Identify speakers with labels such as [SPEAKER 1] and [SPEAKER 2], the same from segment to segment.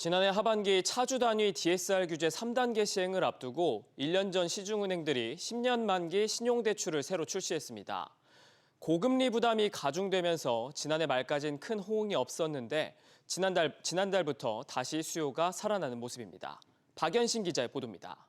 [SPEAKER 1] 지난해 하반기 차주 단위 DSR 규제 3단계 시행을 앞두고 1년 전 시중은행들이 10년 만기 신용대출을 새로 출시했습니다. 고금리 부담이 가중되면서 지난해 말까지는 큰 호응이 없었는데 지난달부터 다시 수요가 살아나는 모습입니다. 박연신 기자의 보도입니다.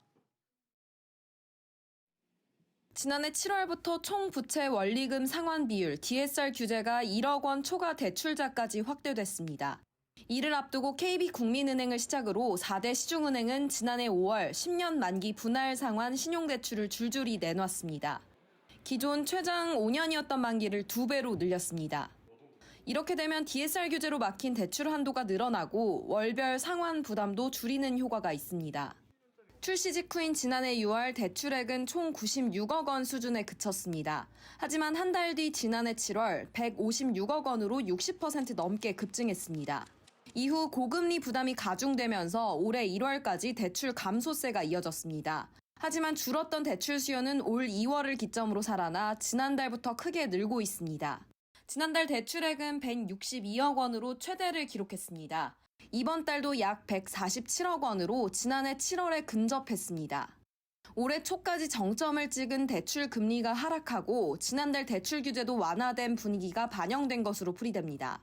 [SPEAKER 2] 지난해 7월부터 총 부채 원리금 상환 비율 DSR 규제가 1억 원 초과 대출자까지 확대됐습니다. 이를 앞두고 KB국민은행을 시작으로 4대 시중은행은 지난해 5월 10년 만기 분할 상환 신용대출을 줄줄이 내놨습니다. 기존 최장 5년이었던 만기를 2배로 늘렸습니다. 이렇게 되면 DSR 규제로 막힌 대출 한도가 늘어나고 월별 상환 부담도 줄이는 효과가 있습니다. 출시 직후인 지난해 6월 대출액은 총 96억 원 수준에 그쳤습니다. 하지만 한 달 뒤 지난해 7월 156억 원으로 60% 넘게 급증했습니다. 이후 고금리 부담이 가중되면서 올해 1월까지 대출 감소세가 이어졌습니다. 하지만 줄었던 대출 수요는 올 2월을 기점으로 살아나 지난달부터 크게 늘고 있습니다. 지난달 대출액은 162억 원으로 최대를 기록했습니다. 이번 달도 약 147억 원으로 지난해 7월에 근접했습니다. 올해 초까지 정점을 찍은 대출 금리가 하락하고 지난달 대출 규제도 완화된 분위기가 반영된 것으로 풀이됩니다.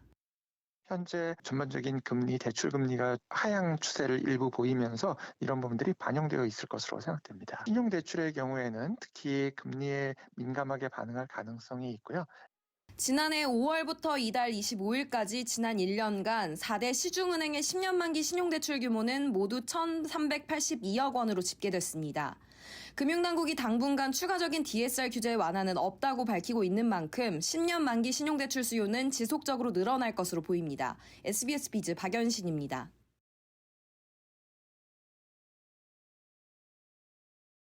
[SPEAKER 3] 현재 전반적인 금리, 대출 금리가 하향 추세를 일부 보이면서 이런 부분들이 반영되어 있을 것으로 생각됩니다. 신용대출의 경우에는 특히 금리에 민감하게 반응할 가능성이 있고요.
[SPEAKER 2] 지난해 5월부터 이달 25일까지 지난 1년간 4대 시중은행의 10년 만기 신용대출 규모는 모두 1,382억 원으로 집계됐습니다. 금융당국이 당분간 추가적인 DSR 규제 완화는 없다고 밝히고 있는 만큼 10년 만기 신용대출 수요는 지속적으로 늘어날 것으로 보입니다. SBS 비즈 박연신입니다.